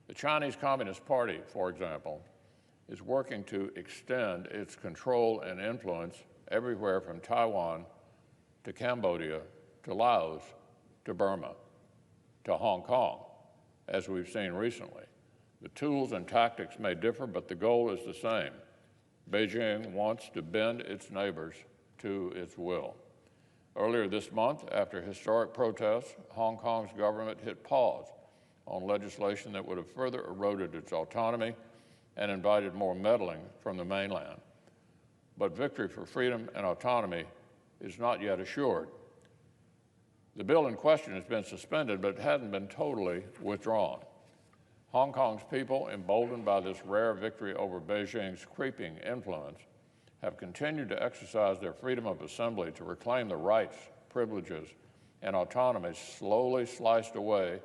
The Chinese Communist Party, for example, is working to extend its control and influence everywhere from Taiwan to Cambodia to Laos to Burma to Hong Kong, as we've seen recently. The tools and tactics may differ, but the goal is the same. Beijing wants to bend its neighbors to its will. Earlier this month, after historic protests, Hong Kong's government hit pause on legislation that would have further eroded its autonomy and invited more meddling from the mainland. But victory for freedom and autonomy is not yet assured. The bill in question has been suspended, but it hasn't been totally withdrawn. Hong Kong's people, emboldened by this rare victory over Beijing's creeping influence, have continued to exercise their freedom of assembly to reclaim the rights, privileges, and autonomy slowly sliced away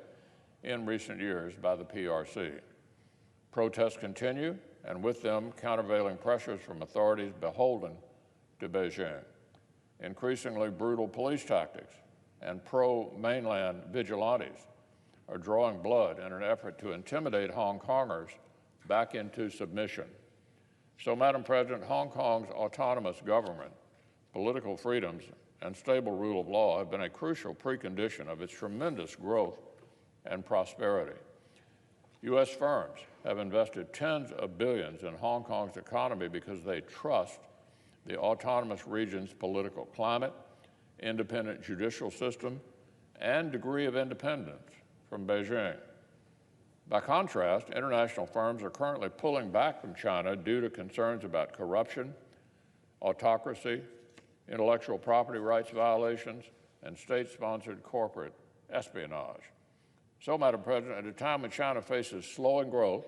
in recent years by the PRC. Protests continue, and with them, countervailing pressures from authorities beholden to Beijing. Increasingly brutal police tactics and pro-mainland vigilantes are drawing blood in an effort to intimidate Hong Kongers back into submission. So, Madam President, Hong Kong's autonomous government, political freedoms, and stable rule of law have been a crucial precondition of its tremendous growth and prosperity. U.S. firms have invested tens of billions in Hong Kong's economy because they trust the autonomous region's political climate, independent judicial system, and degree of independence from Beijing. By contrast, international firms are currently pulling back from China due to concerns about corruption, autocracy, intellectual property rights violations, and state-sponsored corporate espionage. So, Madam President, at a time when China faces slowing growth,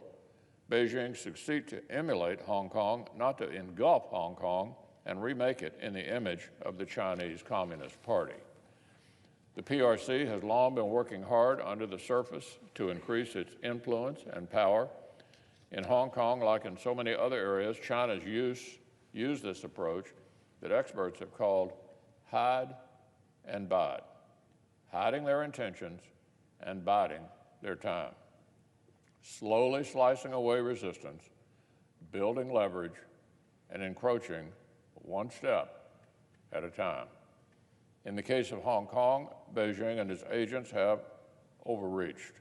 Beijing succeeds to emulate Hong Kong, not to engulf Hong Kong and remake it in the image of the Chinese Communist Party. The PRC has long been working hard under the surface to increase its influence and power. In Hong Kong, like in so many other areas, China's used this approach that experts have called hide and bide, hiding their intentions and biding their time, slowly slicing away resistance, building leverage, and encroaching one step at a time. In the case of Hong Kong, Beijing and its agents have overreached,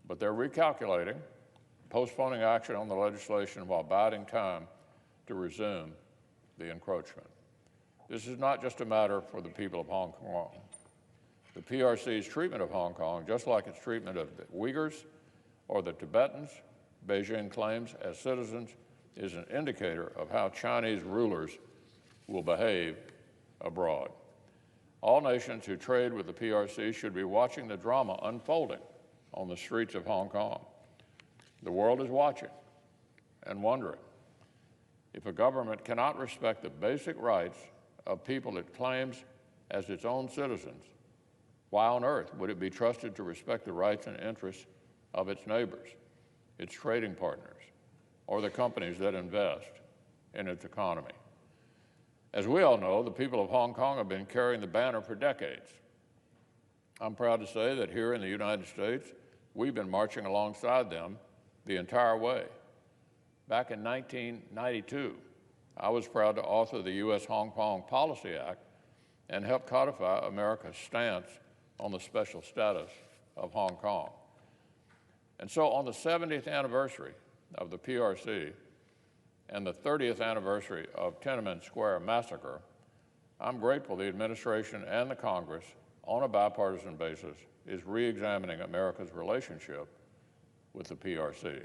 but they're recalculating, postponing action on the legislation while biding time to resume the encroachment. This is not just a matter for the people of Hong Kong. The PRC's treatment of Hong Kong, just like its treatment of the Uyghurs or the Tibetans, Beijing claims as citizens, is an indicator of how Chinese rulers will behave abroad. All nations who trade with the PRC should be watching the drama unfolding on the streets of Hong Kong. The world is watching and wondering if a government cannot respect the basic rights of people it claims as its own citizens, why on earth would it be trusted to respect the rights and interests of its neighbors, its trading partners, or the companies that invest in its economy? As we all know, the people of Hong Kong have been carrying the banner for decades. I'm proud to say that here in the United States, we've been marching alongside them the entire way. Back in 1992, I was proud to author the U.S. Hong Kong Policy Act and help codify America's stance on the special status of Hong Kong. And so on the 70th anniversary of the PRC and the 30th anniversary of Tiananmen Square massacre, I'm grateful the administration and the Congress, on a bipartisan basis, is re-examining America's relationship with the PRC.